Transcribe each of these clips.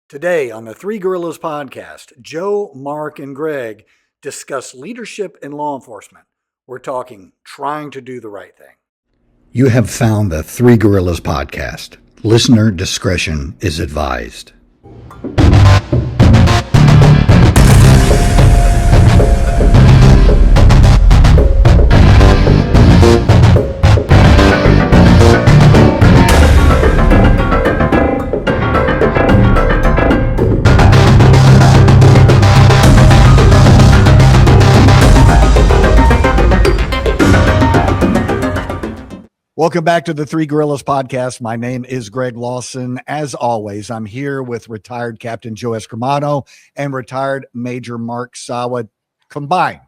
Today on the Three Gorillas podcast, Joe, Mark, and Greg discuss leadership in law enforcement. We're talking trying to do the right thing. You have found the Three Gorillas podcast. Listener discretion is advised. Welcome back to the Three Gorillas podcast. My name is Greg Lawson. As always, I'm here with retired Captain Joe Escremano and retired Major Mark Sawa. Combined,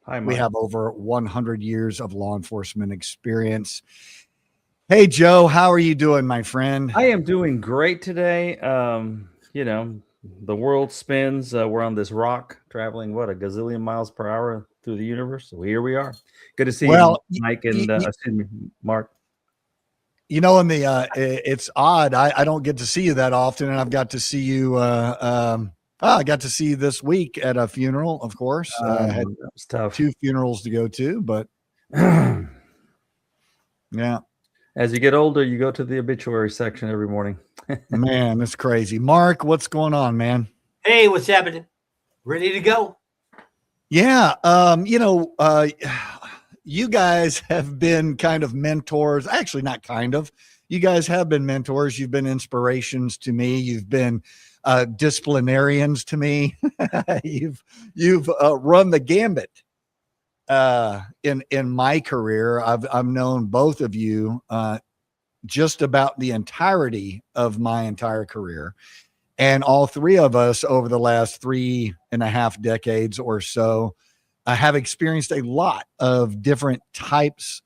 Hi, Mark. We have over 100 years of law enforcement experience. Hey, Joe, how are you doing, my friend? I am doing great today. The world spins. We're on this rock traveling, a gazillion miles per hour through the universe. So here we are. Good to see you, Mike, and Mark. You know, it's odd. I don't get to see you that often, and I've got to see you. I got to see you this week at a funeral. Of course, that was tough. 2 funerals to go to, but yeah. As you get older, you go to the obituary section every morning. Man, that's crazy. Mark, what's going on, man? Hey, what's happening? Ready to go? Yeah. You guys have been kind of mentors. Actually, not kind of. You guys have been mentors. You've been inspirations to me. You've been disciplinarians to me. You've run the gambit in my career. I've known both of you just about the entirety of my entire career, and all three of us over the last 3.5 decades or so have experienced a lot of different types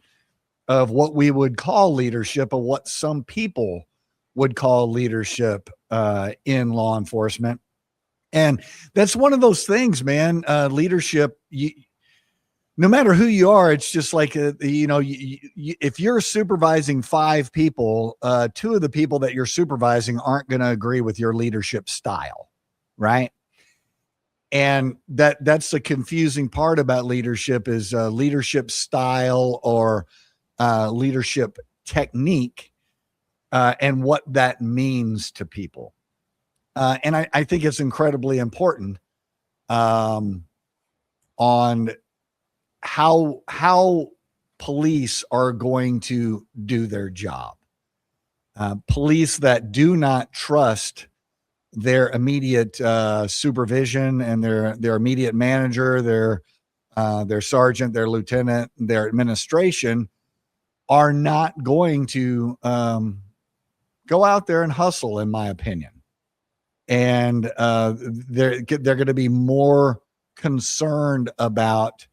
of what we would call leadership, or what some people would call leadership in law enforcement. And that's one of those things, man. Leadership, no matter who you are, it's just like, if you're supervising 5 people, 2 of the people that you're supervising aren't going to agree with your leadership style, right? And that's the confusing part about leadership is leadership style or leadership technique and what that means to people. And I think it's incredibly important on how police are going to do their job. Police that do not trust their immediate supervision and their immediate manager, their sergeant, their lieutenant, their administration are not going to go out there and hustle, in my opinion. And they're going to be more concerned about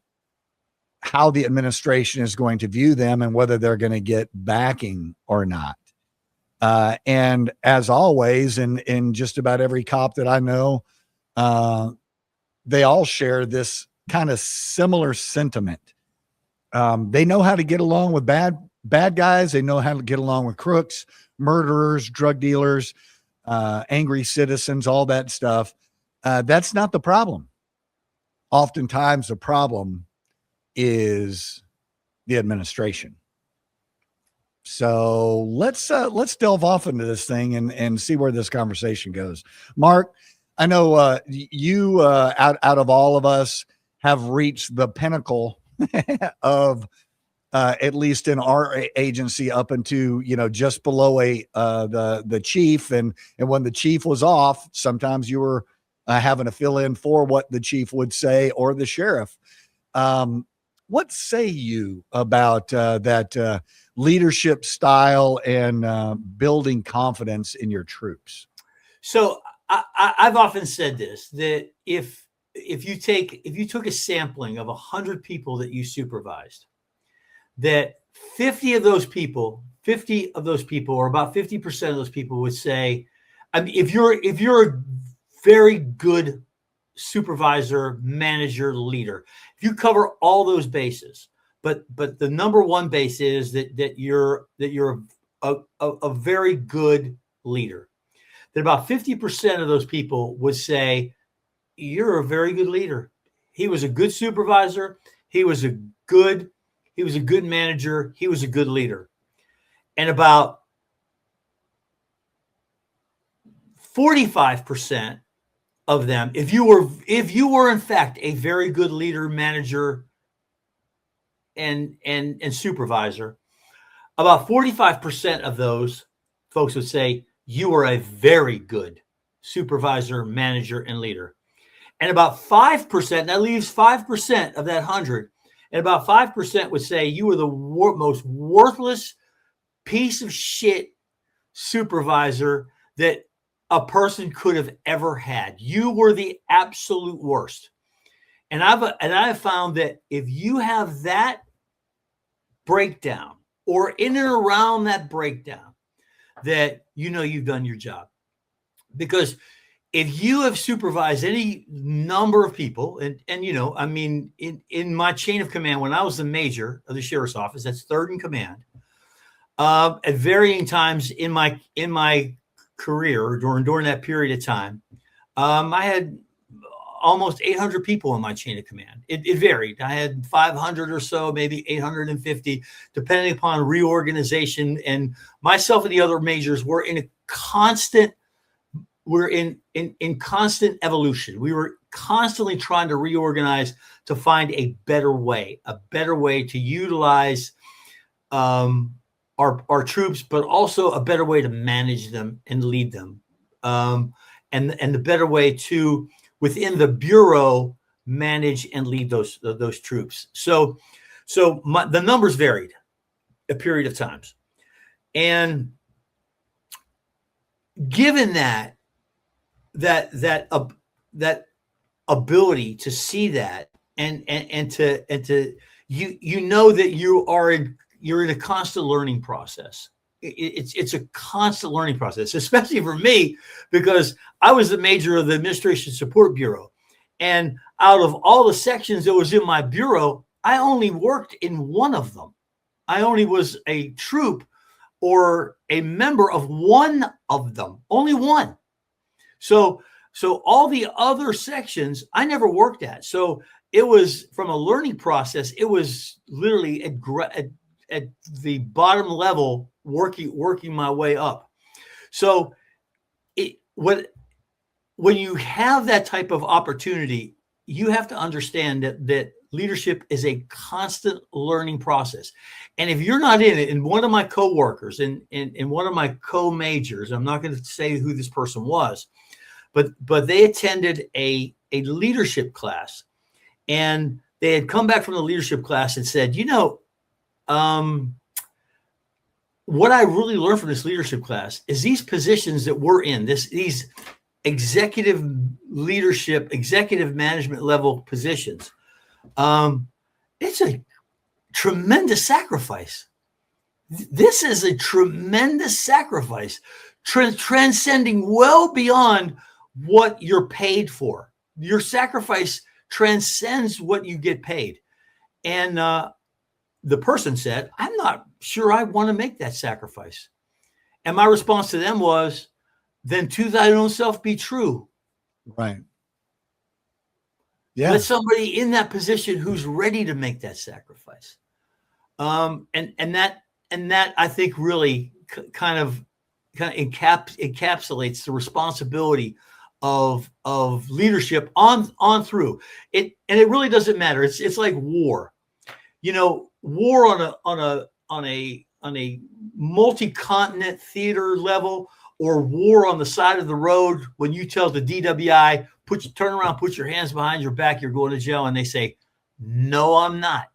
how the administration is going to view them and whether they're going to get backing or not. And as always, in just about every cop that I know, they all share this kind of similar sentiment. They know how to get along with bad guys. They know how to get along with crooks, murderers, drug dealers, angry citizens, all that stuff. That's not the problem. Oftentimes the problem is the administration. So let's delve off into this thing and see where this conversation goes. Mark, I know you out of all of us have reached the pinnacle of at least in our agency up into just below the chief, and when the chief was off, sometimes you were having to fill in for what the chief would say or the sheriff. What say you about that leadership style and building confidence in your troops? So I've often said this, that if you took a sampling of 100 people that you supervised, that 50 of those people, or about 50% of those people would say, I mean, if you're a very good supervisor, manager, leader, if you cover all those bases, but the number one base is that you're a very good leader, that about 50% of those people would say, you're a very good leader. He was a good supervisor. He was a good manager. He was a good leader. And about 45% of them, if you were in fact a very good leader, manager, and supervisor, about 45% of those folks would say you are a very good supervisor, manager, and leader. And about 5%, that leaves 5% of that 100, and about 5% would say you were the most worthless piece of shit supervisor that a person could have ever had. You were the absolute worst. And I've found that if you have that breakdown or in and around that breakdown, that you've done your job. Because if you have supervised any number of people, and in my chain of command, when I was the major of the sheriff's office, that's third in command, at varying times in my career during that period of time, I had almost 800 people in my chain of command. It varied. I had 500 or so, maybe 850, depending upon reorganization. And myself and the other majors were in constant evolution. We were constantly trying to reorganize to find a better way to utilize our troops, but also a better way to manage them and lead them, and the better way to, within the bureau, manage and lead those troops. So the numbers varied a period of times, and given that ability to see that and to that you're in a constant learning process. It's a constant learning process, especially for me, because I was the major of the Administration Support Bureau. And out of all the sections that was in my bureau, I only worked in one of them. I only was a troop or a member of one of them, only one. So all the other sections I never worked at. So it was, from a learning process, it was literally at the bottom level, working my way up. So when you have that type of opportunity, you have to understand that leadership is a constant learning process. And if you're not in it, and one of my coworkers and one of my co-majors, I'm not going to say who this person was, but they attended a leadership class, and they had come back from the leadership class and said, what I really learned from this leadership class is these positions that we're in, these executive leadership, executive management level positions. It's a tremendous sacrifice. This is a tremendous sacrifice, transcending well beyond what you're paid for. Your sacrifice transcends what you get paid. And the person said, I'm not sure I want to make that sacrifice. And my response to them was, then to thine own self be true. Right. Yeah. Let somebody in that position who's ready to make that sacrifice. And that I think really kind of encapsulates the responsibility of leadership on through it. And it really doesn't matter. It's like war. War on a multi-continent theater level, or war on the side of the road when you tell the DWI, turn around, put your hands behind your back, you're going to jail, and they say, no, I'm not.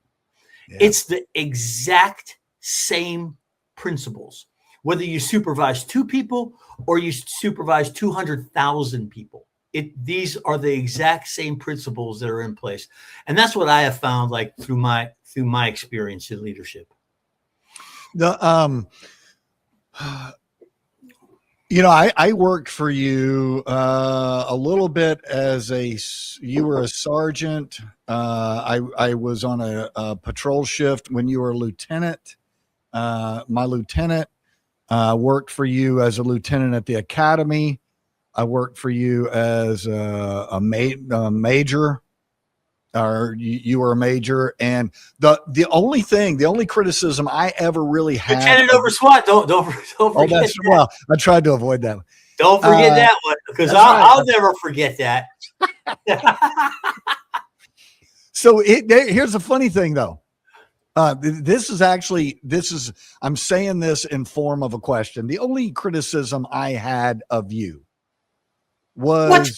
Yeah. It's the exact same principles, whether you supervise 2 people or you supervise 200,000 people. These are the exact same principles that are in place. And that's what I have found, like through my experience in leadership. I worked for you a little bit you were a sergeant. I was on a patrol shift when you were a lieutenant. My lieutenant worked for you as a lieutenant at the academy. I worked for you as a major, or you were a major. And the only criticism I ever really had. Lieutenant over SWAT. Don't forget that. Well, I tried to avoid that. Don't forget that one, because I'll never forget that. So here's the funny thing, though. I'm saying this in form of a question. The only criticism I had of you was, what?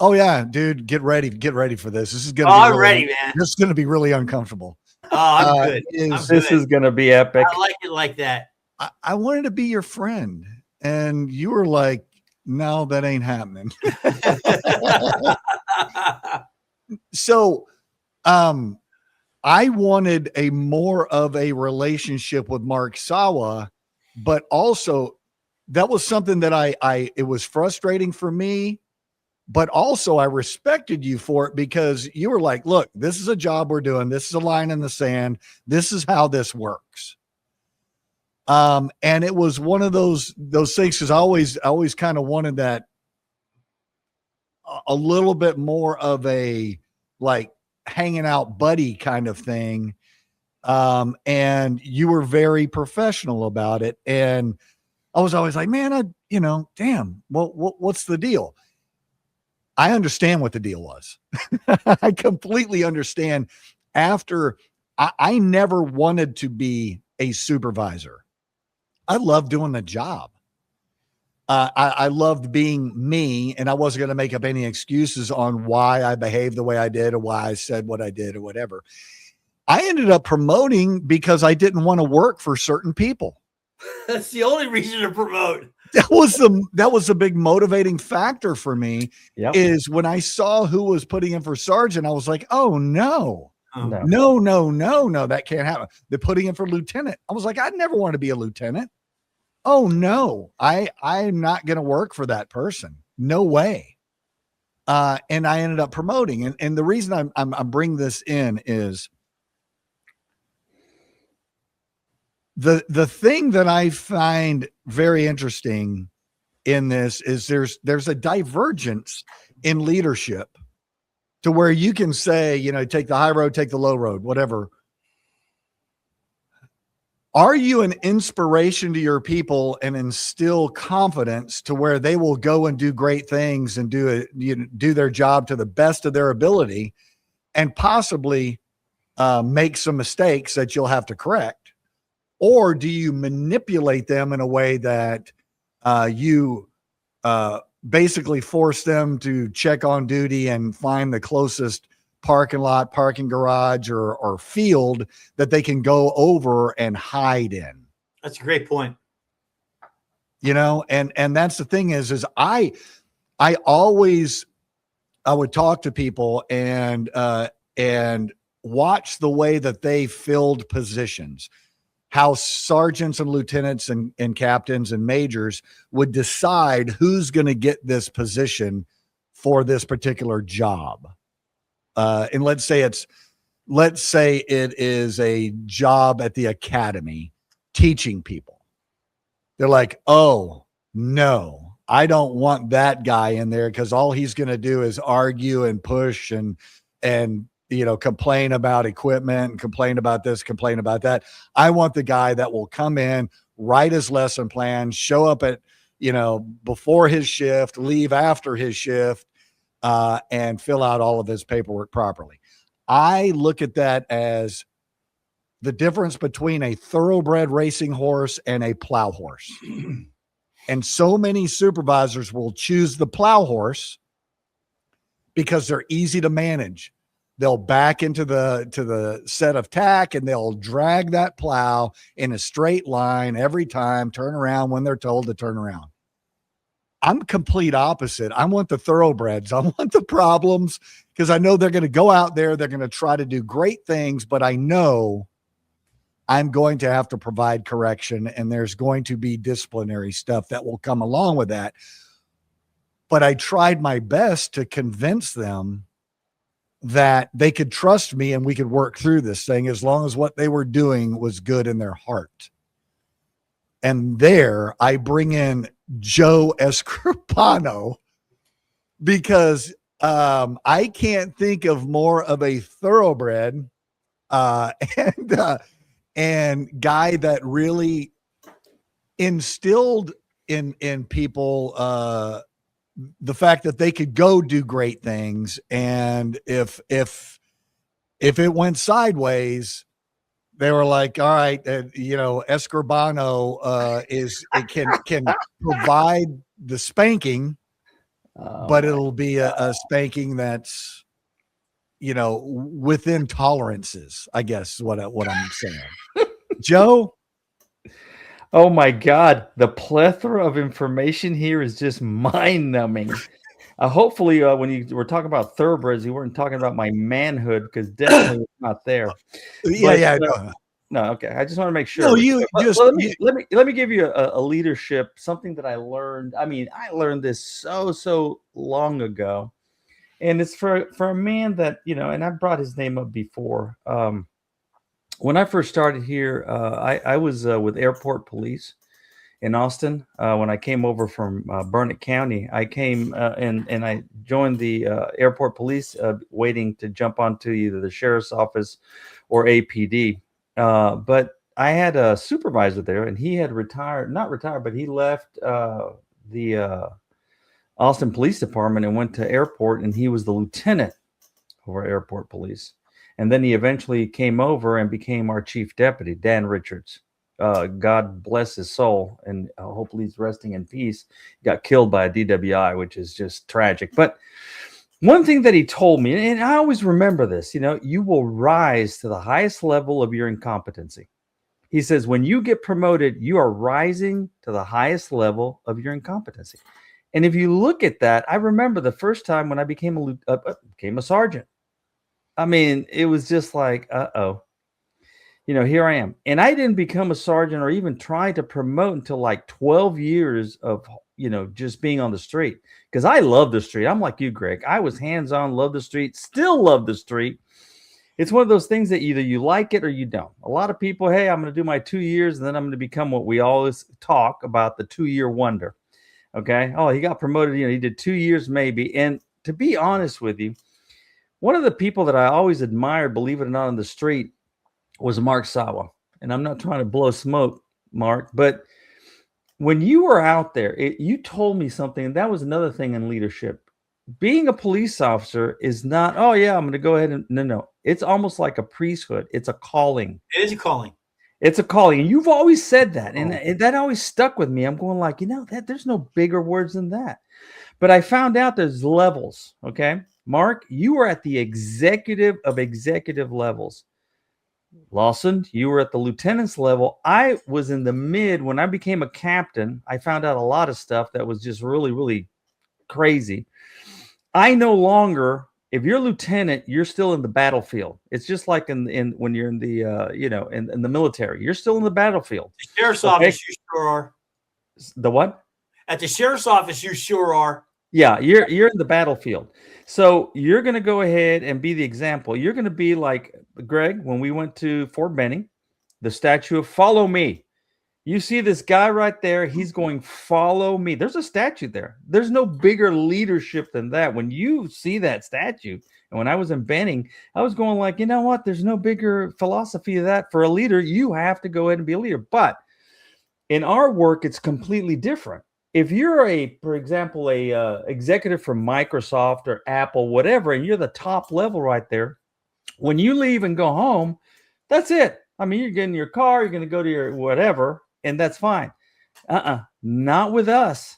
Oh yeah, dude, get ready for this. This is gonna. I'm ready, man. This is gonna be really uncomfortable. Oh, I'm good. This is gonna be epic. I like it like that. I wanted to be your friend, and you were like, "No, that ain't happening." So, I wanted a more of a relationship with Mark Sawa, but also that was something that it was frustrating for me, but also I respected you for it, because you were like, look, this is a job we're doing. This is a line in the sand. This is how this works. And it was one of those things, because I always kind of wanted that a little bit more of a like hanging out buddy kind of thing. And you were very professional about it. And I was always like, man, damn, well, what's the deal? I understand what the deal was. I completely understand. After I never wanted to be a supervisor. I loved doing the job. I loved being me, and I wasn't going to make up any excuses on why I behaved the way I did or why I said what I did or whatever. I ended up promoting because I didn't want to work for certain people. That's the only reason to promote. That was the big motivating factor for me. Yep. Is when I saw who was putting in for sergeant, I was like, oh no. No, that can't happen. They're putting in for lieutenant. I was like, I'd never want to be a lieutenant. Oh no, I'm not going to work for that person. No way. And I ended up promoting. And the reason I'm bringing this in is the thing that I find very interesting in this is there's a divergence in leadership to where you can say, take the high road, take the low road, whatever. Are you an inspiration to your people and instill confidence to where they will go and do great things and do their job to the best of their ability, and possibly make some mistakes that you'll have to correct? Or do you manipulate them in a way that you basically force them to check on duty and find the closest parking lot, parking garage, or field that they can go over and hide in? That's a great point. And that's the thing is I would talk to people and watch the way that they filled positions, how sergeants and lieutenants and captains and majors would decide who's going to get this position for this particular job. And let's say it is a job at the academy teaching people. They're like, oh no, I don't want that guy in there, because all he's going to do is argue and push and complain about equipment and complain about this, complain about that. I want the guy that will come in, write his lesson plan, show up at, before his shift, leave after his shift, and fill out all of his paperwork properly. I look at that as the difference between a thoroughbred racing horse and a plow horse. And so many supervisors will choose the plow horse because they're easy to manage. They'll back into the set of tack and they'll drag that plow in a straight line every time, turn around when they're told to turn around. I'm complete opposite. I want the thoroughbreds. I want the problems, because I know they're going to go out there. They're going to try to do great things, but I know I'm going to have to provide correction, and there's going to be disciplinary stuff that will come along with that. But I tried my best to convince them that they could trust me and we could work through this thing as long as what they were doing was good in their heart. And there I bring in Joe Escribano because I can't think of more of a thoroughbred and guy that really instilled in people the fact that they could go do great things, and if it went sideways, they were like, all right, Escribano can provide the spanking, but it'll be a spanking that's, within tolerances, I guess is what I'm saying. Joe? Oh my God. The plethora of information here is just mind numbing. Hopefully when you were talking about thoroughbreds, you weren't talking about my manhood, because definitely it's not there. No, okay. I just want to make sure. No, let me give you a leadership, something that I learned. I mean, I learned this so long ago, and it's for a man that, and I've brought his name up before. When I first started here, I was with Airport Police in Austin. When I came over from Burnett County, I came and I joined the Airport Police, waiting to jump onto either the sheriff's office or APD. But I had a supervisor there, and he had not retired, but he left the Austin Police Department and went to Airport, and he was the lieutenant over Airport Police. And then he eventually came over and became our chief deputy, Dan Richards. God bless his soul, and hopefully he's resting in peace. He got killed by a DWI, which is just tragic. But one thing that he told me, and I always remember this, you will rise to the highest level of your incompetency. He says, when you get promoted, you are rising to the highest level of your incompetency. And if you look at that, I remember the first time when I became a sergeant. I mean, it was just like, here I am. And I didn't become a sergeant or even try to promote until like 12 years of, just being on the street. Because I love the street. I'm like you, Greg. I was hands-on, love the street, still love the street. It's one of those things that either you like it or you don't. A lot of people, hey, I'm going to do my 2 years and then I'm going to become what we always talk about, the 2-year wonder. Okay. Oh, he got promoted. He did 2 years maybe. And to be honest with you, one of the people that I always admired, believe it or not, on the street was Mark Sawa. And I'm not trying to blow smoke, Mark, but when you were out there, you told me something, and that was another thing in leadership. Being a police officer is not, oh yeah, I'm going to go ahead and no. It's almost like a priesthood. It's a calling. It is a calling. It's a calling. And you've always said that. And that always stuck with me. I'm going like, there's no bigger words than that. But I found out there's levels. Okay. Mark, you were at the executive of executive levels. Lawson, you were at the lieutenant's level. I was in the mid. When I became a captain, I found out a lot of stuff that was just really, really crazy. I no longer, if you're a lieutenant, you're still in the battlefield. It's just like in when you're in the in the military, you're still in the battlefield. The sheriff's office, you sure are. The what? At the sheriff's office, you sure are. Yeah, you're in the battlefield. So you're going to go ahead and be the example. You're going to be like Greg when we went to Fort Benning, the statue of follow me. You see this guy right there. He's going, follow me. There's a statue there. There's no bigger leadership than that. When you see that statue, and when I was in Benning, I was going like, you know what? There's no bigger philosophy of that. For a leader, you have to go ahead and be a leader. But in our work, it's completely different. If you're for example, a executive from Microsoft or Apple, whatever, and you're the top level right there, when you leave and go home, that's it. I mean, you're getting your car, you're going to go to your whatever, and that's fine. Not with us.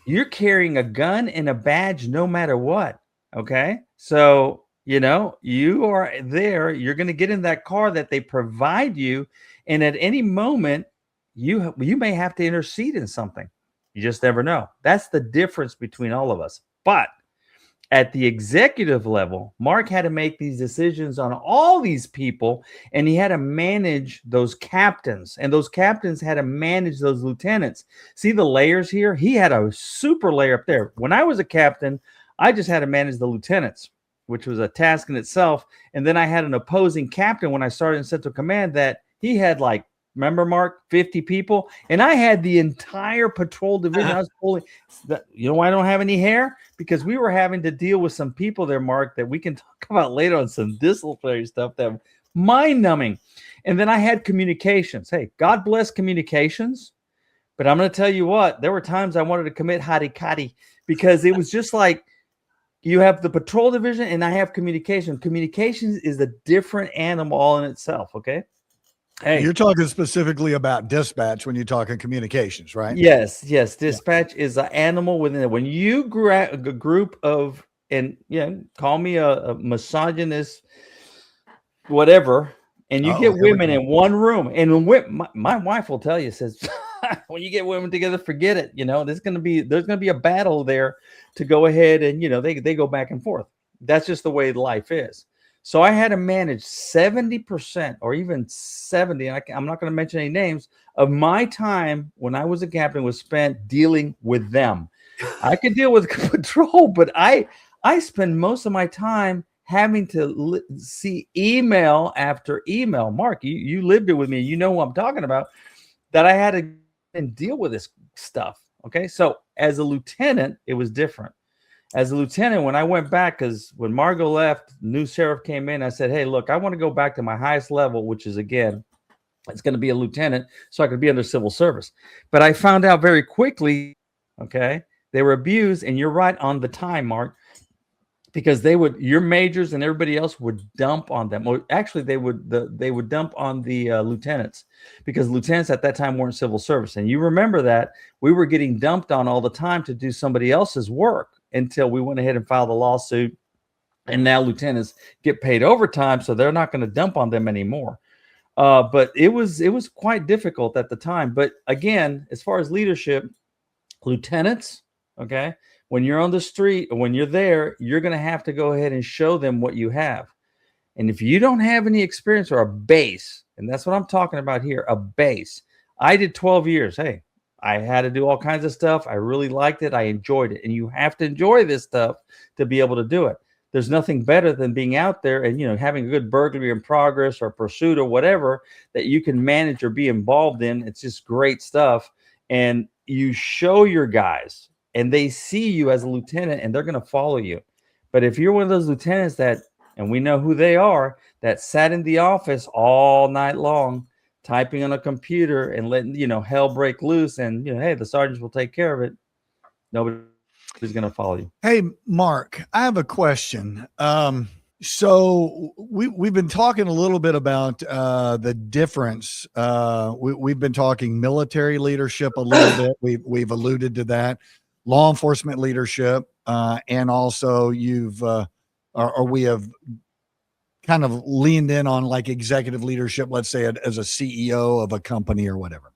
You're carrying a gun and a badge no matter what. Okay. So, you are there. You're going to get in that car that they provide you. And at any moment, you may have to intercede in something. You just never know. That's the difference between all of us. But at the executive level, Mark had to make these decisions on all these people, and he had to manage those captains, and those captains had to manage those lieutenants. See the layers here? He had a super layer up there. When I was a captain, I just had to manage the lieutenants, which was a task in itself. And then I had an opposing captain when I started in Central Command that he had like Remember, Mark, 50 people, and I had the entire patrol division. I was pulling. You know why I don't have any hair? Because we were having to deal with some people there, Mark, that we can talk about later on, some disciplinary stuff that mind-numbing. And then I had communications. Hey, God bless communications, but I'm going to tell you what, there were times I wanted to commit harikari because it was just like you have the patrol division and I have communication. Communications is a different animal all in itself, okay? Hey, you're talking specifically about dispatch when you're talking communications, right? Yes. Dispatch is an animal within it. When you grab a group of, and call me a misogynist, whatever, and you get women in one room, and my wife will tell you, says, when you get women together, forget it. There's gonna be a battle there to go ahead and they go back and forth. That's just the way life is. So I had to manage 70% or even 70, and I'm not going to mention any names, of my time when I was a captain was spent dealing with them. I could deal with patrol, but I spend most of my time having to see email after email. Mark, you lived it with me. You know what I'm talking about, that I had to deal with this stuff. Okay, so as a lieutenant, it was different. As a lieutenant, when I went back, because when Margot left, new sheriff came in, I said, hey, look, I want to go back to my highest level, which is, again, it's going to be a lieutenant, so I could be under civil service. But I found out very quickly, okay, they were abused, and you're right on the time, Mark, because your majors and everybody else would dump on them. Or actually, they would dump on the lieutenants, because lieutenants at that time weren't civil service. And you remember that we were getting dumped on all the time to do somebody else's work, until we went ahead and filed a lawsuit, and now lieutenants get paid overtime, so they're not going to dump on them anymore. But it was quite difficult at the time. But again, as far as leadership, lieutenants, okay, when you're on the street or when you're there, you're going to have to go ahead and show them what you have. And if you don't have any experience or a base, and that's what I'm talking about here, a base. I did 12 years. Hey, I had to do all kinds of stuff. I really liked it. I enjoyed it. And you have to enjoy this stuff to be able to do it. There's nothing better than being out there and, having a good burglary in progress or pursuit or whatever that you can manage or be involved in. It's just great stuff. And you show your guys and they see you as a lieutenant and they're going to follow you. But if you're one of those lieutenants that, and we know who they are, that sat in the office all night long, typing on a computer and letting, hell break loose and, hey, the sergeants will take care of it, nobody's going to follow you. Hey, Mark, I have a question. So we've been talking a little bit about the difference. We've been talking military leadership a little bit. We've alluded to that, law enforcement leadership, and also we have kind of leaned in on like executive leadership, let's say as a CEO of a company or whatever.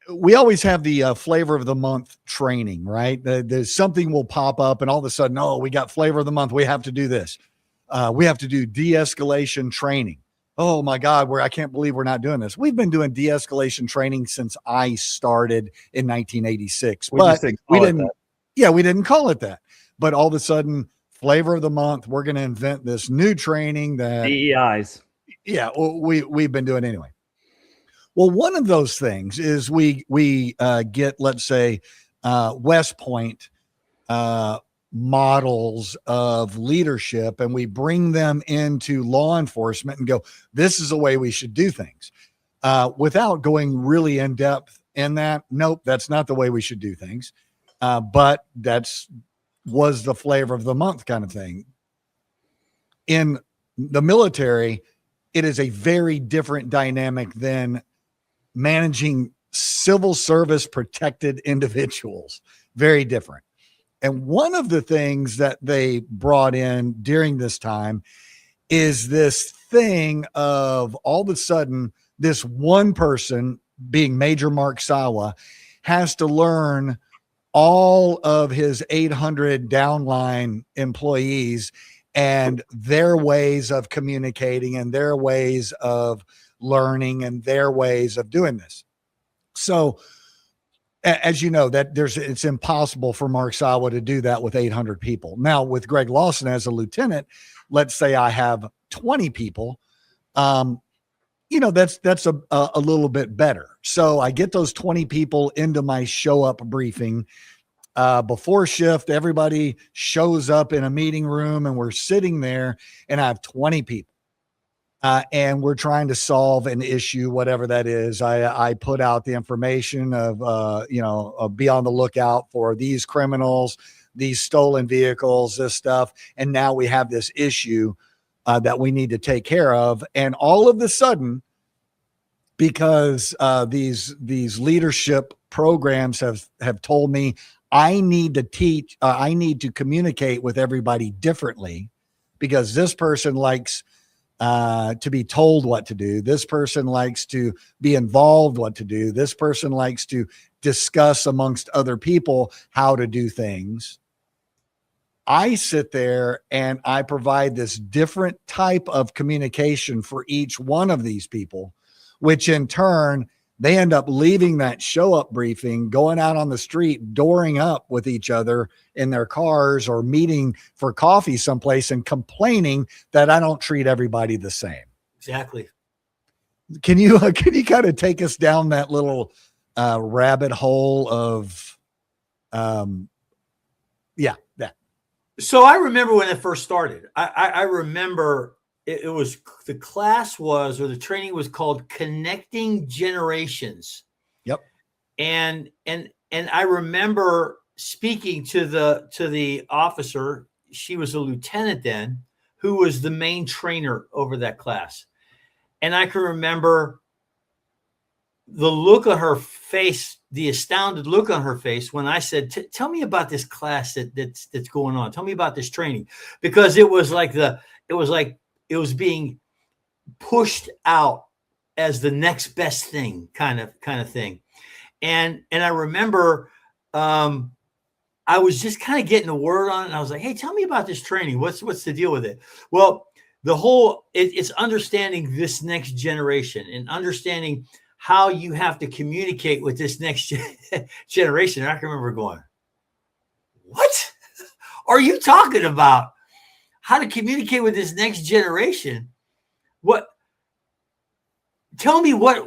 We always have the flavor of the month training, right? There's something will pop up and all of a sudden, oh, we got flavor of the month. We have to do this. We have to do de-escalation training. Oh my God, I can't believe we're not doing this. We've been doing de-escalation training since I started in 1986, but we didn't call it that. But all of a sudden, flavor of the month, we're going to invent this new training that DEIs. Yeah, we've been doing anyway. Well, one of those things is we get, let's say, West Point models of leadership, and we bring them into law enforcement and go, this is the way we should do things, without going really in depth in that. Nope, that's not the way we should do things. But was the flavor of the month kind of thing. In the military, it is a very different dynamic than managing civil service protected individuals. Very different. And one of the things that they brought in during this time is this thing of all of a sudden, this one person, being Major Mark Sawa, has to learn all of his 800 downline employees and their ways of communicating and their ways of learning and their ways of doing this. So as you know, it's impossible for Mark Sawa to do that with 800 people. Now with Greg Lawson as a lieutenant, let's say I have 20 people. that's a little bit better. So I get those 20 people into my show up briefing. Before shift, everybody shows up in a meeting room and we're sitting there and I have 20 people. And we're trying to solve an issue, whatever that is. I put out the information of, be on the lookout for these criminals, these stolen vehicles, this stuff. And now we have this issue that we need to take care of. And all of a sudden, because these leadership programs have told me I need to teach, I need to communicate with everybody differently, because this person likes to be told what to do. This person likes to be involved what to do. This person likes to discuss amongst other people how to do things. I sit there and I provide this different type of communication for each one of these people, which in turn, they end up leaving that show up briefing, going out on the street, dooring up with each other in their cars or meeting for coffee someplace and complaining that I don't treat everybody the same. Exactly. Can you kind of take us down that little rabbit hole of, that. So I remember when it first started, I remember it was, the class was, or the training was called Connecting Generations. Yep. And I remember speaking to the officer. She was a lieutenant then, who was the main trainer over that class. And I can remember the look on her face, the astounded look on her face when I said, tell me about this class that's going on. Tell me about this training, because it was it was being pushed out as the next best thing, kind of thing. And I remember I was just kind of getting the word on it. And I was like, hey, tell me about this training. What's the deal with it? Well, it's understanding this next generation and understanding how you have to communicate with this next generation. And I can remember going, what are you talking about? How to communicate with this next generation? What? Tell me why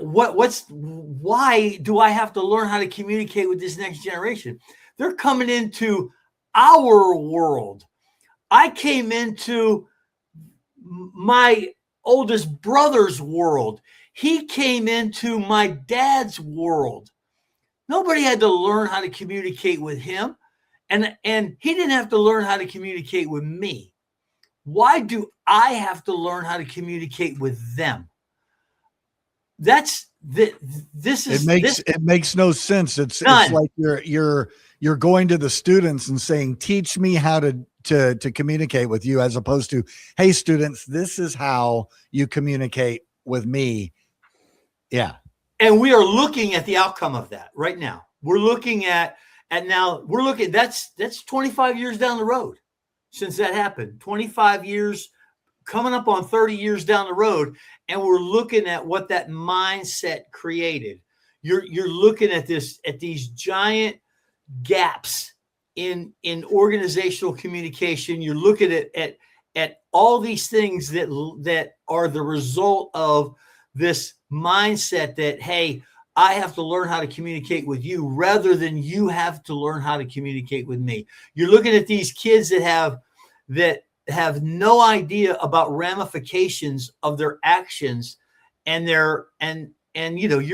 do I have to learn how to communicate with this next generation? They're coming into our world. I came into my oldest brother's world. He came into my dad's world. Nobody had to learn how to communicate with him. And he didn't have to learn how to communicate with me. Why do I have to learn how to communicate with them? It makes no sense. It's like you're going to the students and saying, teach me how to communicate with you, as opposed to, hey, students, this is how you communicate with me. Yeah. And we are looking at the outcome of that right now. We're looking that's 25 years down the road since that happened. 25 years, coming up on 30 years down the road. And we're looking at what that mindset created. You're looking at these giant gaps in organizational communication. You're looking at all these things that are the result of this mindset that, hey, I have to learn how to communicate with you rather than you have to learn how to communicate with me. You're looking at these kids that have no idea about ramifications of their actions, and you're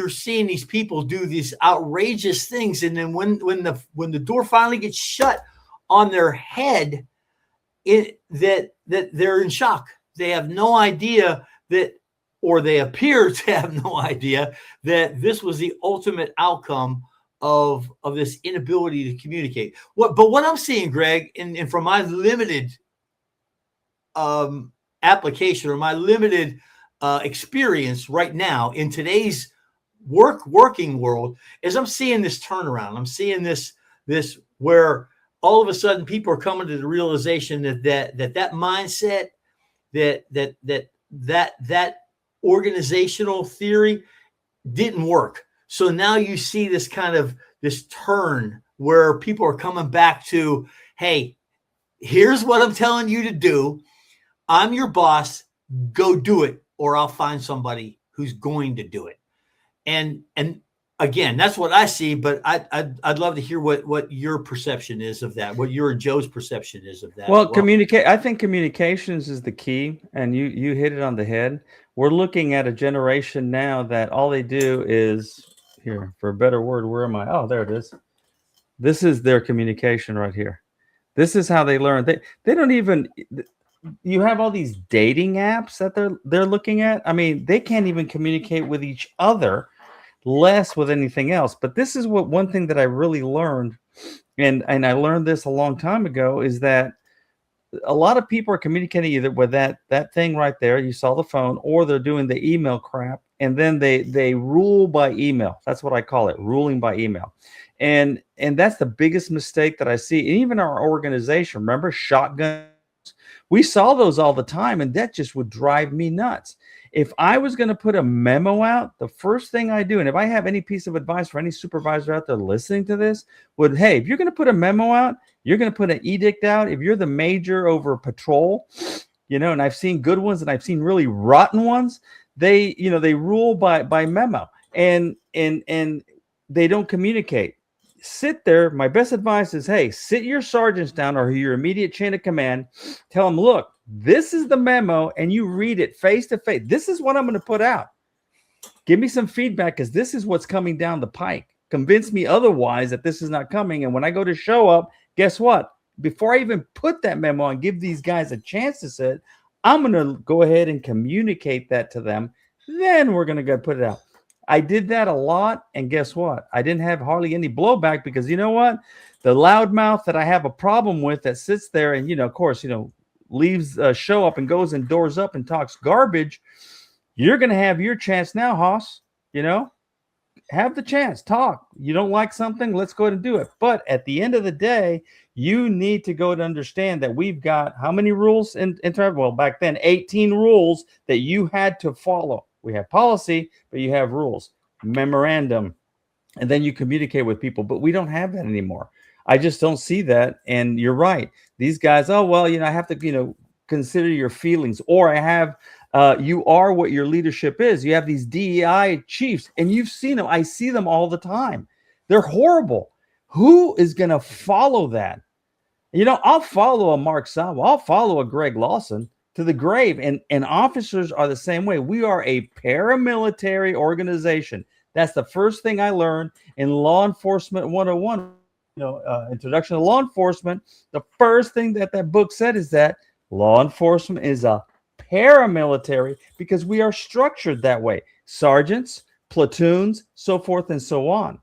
seeing these people do these outrageous things, and then when the door finally gets shut on their head, that they're in shock. They have no idea or they appear to have no idea that this was the ultimate outcome of this inability to communicate. But what I'm seeing, Greg, and from my limited application or my limited experience right now in today's working world, is I'm seeing this turnaround. I'm seeing this where all of a sudden people are coming to the realization that mindset, that organizational theory didn't work. So now you see this turn where people are coming back to, hey, here's what I'm telling you to do. I'm your boss. Go do it, or I'll find somebody who's going to do it. And again, that's what I see, but I'd love to hear what your perception is of that, what your and Joe's perception is of that. Well, I think communications is the key, and you hit it on the head. We're looking at a generation now that all they do is, here, for a better word, where am I? Oh, there it is. This is their communication right here. This is how they learn. They don't even, you have all these dating apps that they're looking at. I mean, they can't even communicate with each other, less with anything else. But this is one thing that I really learned, and I learned this a long time ago, is that a lot of people are communicating either with that thing right there, you saw the phone, or they're doing the email crap, and then they rule by email. That's what I call it, ruling by email. And that's the biggest mistake that I see. And even our organization, remember shotguns? We saw those all the time, and that just would drive me nuts. If I was going to put a memo out, the first thing I do, and if I have any piece of advice for any supervisor out there listening to this, would, hey, if you're going to put a memo out, you're going to put an edict out. If you're the major over patrol, and I've seen good ones and I've seen really rotten ones, they rule by memo, and they don't communicate. Sit there. My best advice is, hey, sit your sergeants down or your immediate chain of command. Tell them, look, this is the memo, and you read it face to face. This is what I'm going to put out. Give me some feedback, because this is what's coming down the pike. Convince me otherwise that this is not coming. And when I go to show up, guess what? Before I even put that memo and give these guys a chance to sit, I'm going to go ahead and communicate that to them. Then we're going to go put it out. I did that a lot, and guess what? I didn't have hardly any blowback, because you know what? The loudmouth that I have a problem with that sits there and, of course, leaves show up and goes and doors up and talks garbage. You're going to have your chance now, Hoss. Have the chance. Talk. You don't like something? Let's go ahead and do it. But at the end of the day, you need to go to understand that we've got how many rules in well, back then, 18 rules that you had to follow. We have policy, but you have rules, memorandum, and then you communicate with people. But we don't have that anymore. I just don't see that. And you're right. These guys, oh, well, I have to, consider your feelings, or I have, you are what your leadership is. You have these DEI chiefs, and you've seen them. I see them all the time. They're horrible. Who is going to follow that? I'll follow a Mark Saba. I'll follow a Greg Lawson to the grave. And officers are the same way. We are a paramilitary organization. That's the first thing I learned in Law Enforcement 101, Introduction to Law Enforcement. The first thing that book said is that law enforcement is a paramilitary, because we are structured that way. Sergeants, platoons, so forth and so on.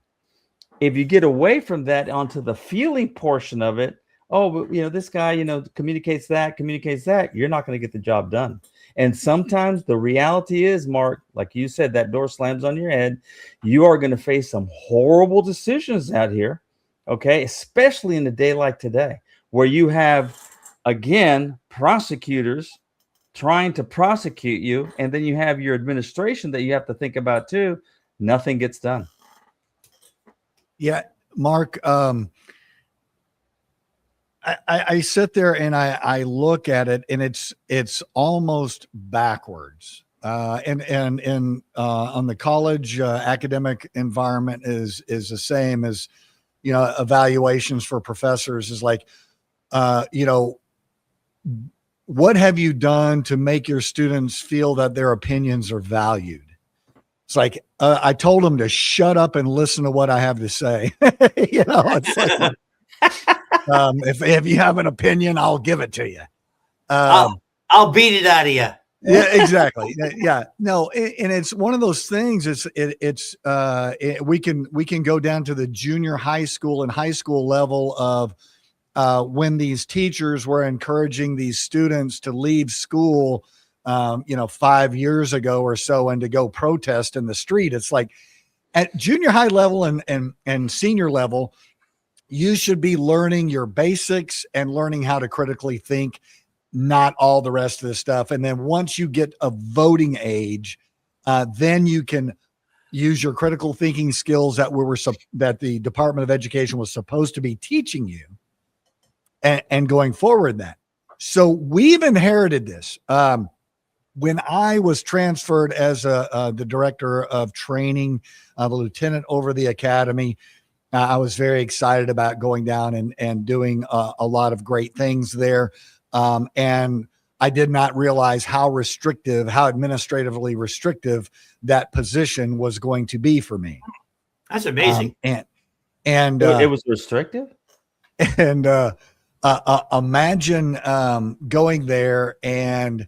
If you get away from that onto the feeling portion of it, oh, this guy, communicates that, you're not going to get the job done. And sometimes the reality is, Mark, like you said, that door slams on your head. You are going to face some horrible decisions out here, okay? Especially in a day like today, where you have, again, prosecutors trying to prosecute you, and then you have your administration that you have to think about too. Nothing gets done. Yeah, Mark, I sit there and I look at it, and it's almost backwards. And on the college academic environment is the same as, evaluations for professors is like, what have you done to make your students feel that their opinions are valued? It's like, I told them to shut up and listen to what I have to say. It's like, if you have an opinion, I'll give it to you. I'll beat it out of you. Yeah, exactly. Yeah, no. And it's one of those things. We can go down to the junior high school and high school level of, when these teachers were encouraging these students to leave school, 5 years ago or so, and to go protest in the street. It's like at junior high level and senior level, you should be learning your basics and learning how to critically think, not all the rest of the stuff. And then once you get a voting age, then you can use your critical thinking skills that the Department of Education was supposed to be teaching you. And going forward that. So we've inherited this. when I was transferred as the director of training, the lieutenant over the academy, I was very excited about going down and doing a lot of great things there. And I did not realize how administratively restrictive that position was going to be for me. That's amazing. And it was restrictive. And imagine going there and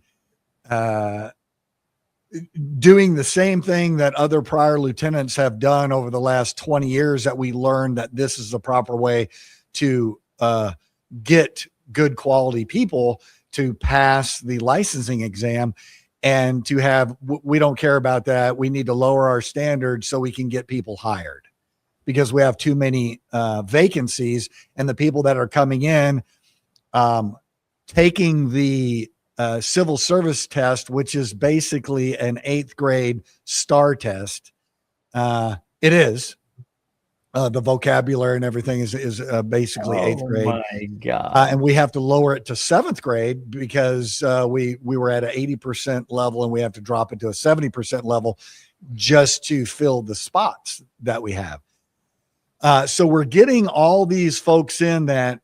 doing the same thing that other prior lieutenants have done over the last 20 years, that we learned that this is the proper way to get good quality people to pass the licensing exam, and to have, we don't care about that. We need to lower our standards so we can get people hired, because we have too many vacancies, and the people that are coming in, taking the civil service test, which is basically an 8th grade STAR test. It is. The vocabulary and everything is basically 8th grade. Oh my God. And we have to lower it to 7th grade because we were at an 80% level, and we have to drop it to a 70% level just to fill the spots that we have. So we're getting all these folks in that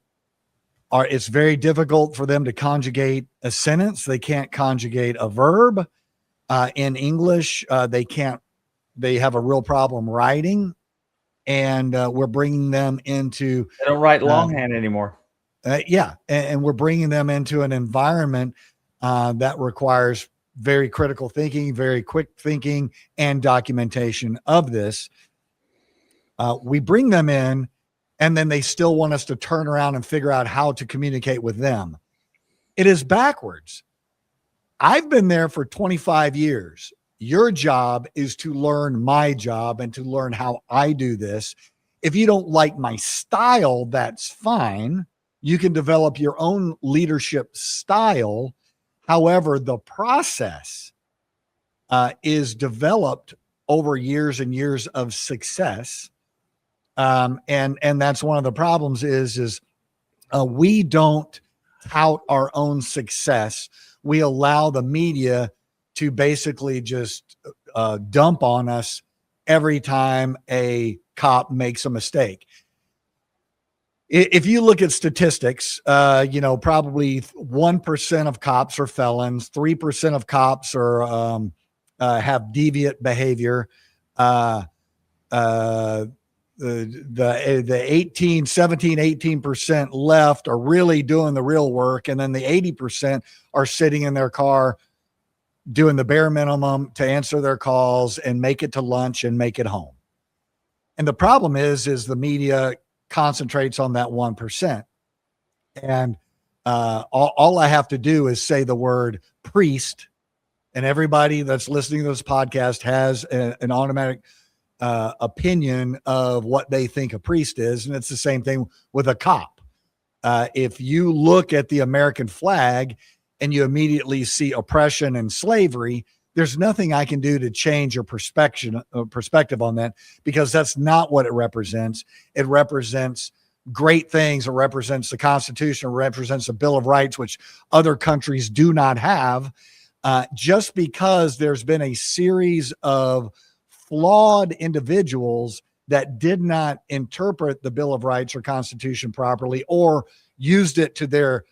it's very difficult for them to conjugate a sentence. They can't conjugate a verb in English. They have a real problem writing. And we're bringing them into. They don't write longhand anymore. Yeah. And we're bringing them into an environment that requires very critical thinking, very quick thinking, and documentation of this. We bring them in, and then they still want us to turn around and figure out how to communicate with them. It is backwards. I've been there for 25 years. Your job is to learn my job and to learn how I do this. If you don't like my style, that's fine. You can develop your own leadership style. However, the process is developed over years and years of success. And that's one of the problems is we don't tout our own success. We allow the media to basically just dump on us every time a cop makes a mistake. If you look at statistics, probably 1% of cops are felons, 3% of cops are have deviant behavior. The 18% left are really doing the real work, and then the 80% are sitting in their car doing the bare minimum to answer their calls and make it to lunch and make it home. And the problem is the media concentrates on that 1%. And all I have to do is say the word priest, and everybody that's listening to this podcast has an automatic opinion of what they think a priest is. And it's the same thing with a cop. If you look at the American flag and you immediately see oppression and slavery, there's nothing I can do to change your perspective on that, because that's not what it represents. It represents great things. It represents the Constitution, it represents the Bill of Rights, which other countries do not have. Just because there's been a series of flawed individuals that did not interpret the Bill of Rights or Constitution properly, or used it to their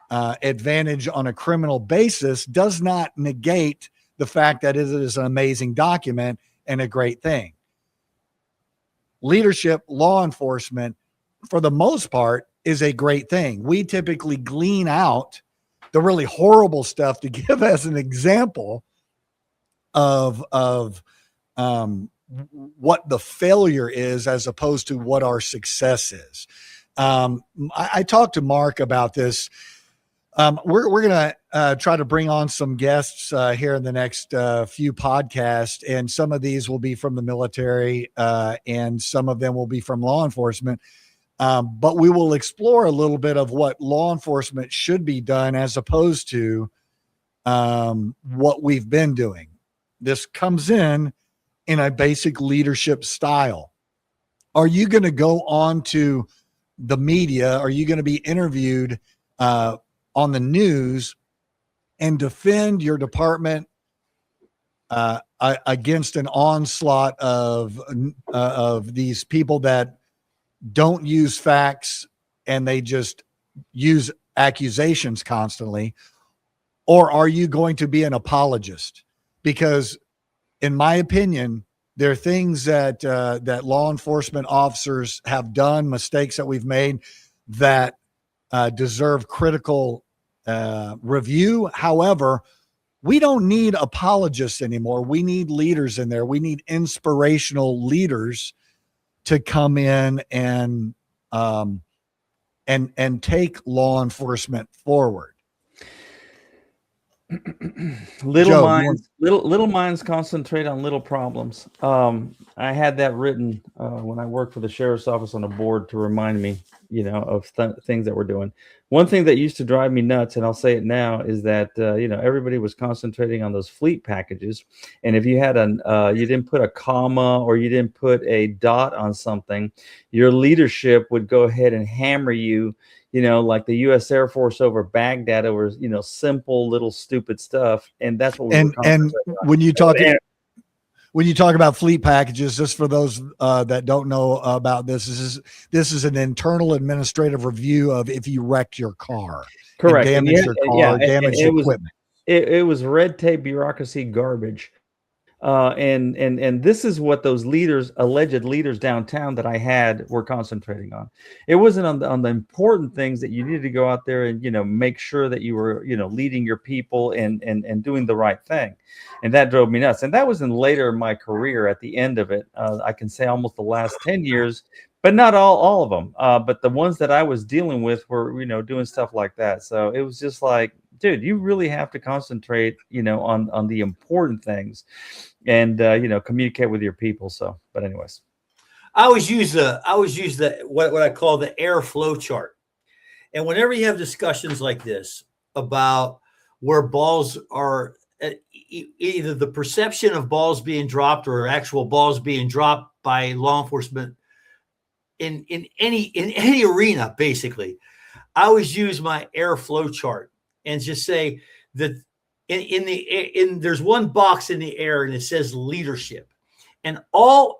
advantage on a criminal basis, does not negate the fact that it is an amazing document and a great thing. Leadership, law enforcement, for the most part, is a great thing. We typically glean out the really horrible stuff to give as an example of what the failure is, as opposed to what our success is. I talked to Mark about this. We're going to try to bring on some guests here in the next few podcasts, and some of these will be from the military and some of them will be from law enforcement. But we will explore a little bit of what law enforcement should be done as opposed to what we've been doing. This comes in a basic leadership style. Are you going to go on to the media? Are you going to be interviewed on the news and defend your department against an onslaught of these people that don't use facts and they just use accusations constantly? Or are you going to be an apologist? Because in my opinion, there are things that law enforcement officers have done, mistakes that we've made that deserve critical review. However, we don't need apologists anymore. We need leaders in there. We need inspirational leaders to come in and take law enforcement forward. Little minds concentrate on little problems. I had that written when I worked for the sheriff's office on a board to remind me, of things that we're doing. One thing that used to drive me nuts, and I'll say it now, is that everybody was concentrating on those fleet packages, and if you had you didn't put a comma or you didn't put a dot on something, your leadership would go ahead and hammer you. Like the U.S. Air Force over Baghdad over, simple little stupid stuff, and that's what. And when you talk about fleet packages, just for those that don't know about this is an internal administrative review of if you wrecked your car, correct, damage your car, damage equipment. It was red tape bureaucracy garbage. And this is what those alleged leaders downtown that I had were concentrating on. It wasn't on the important things that you needed to go out there and, make sure that you were, leading your people and doing the right thing. And that drove me nuts. And that was in later in my career at the end of it. I can say almost the last 10 years, but not all of them. But the ones that I was dealing with were, doing stuff like that. So it was just like, dude, you really have to concentrate, on the important things and, communicate with your people. So, but anyways. I always use the what I call the air flow chart. And whenever you have discussions like this about where balls are, either the perception of balls being dropped or actual balls being dropped by law enforcement in any arena, basically, I always use my air flow chart and just say that there's one box in the air and it says leadership. And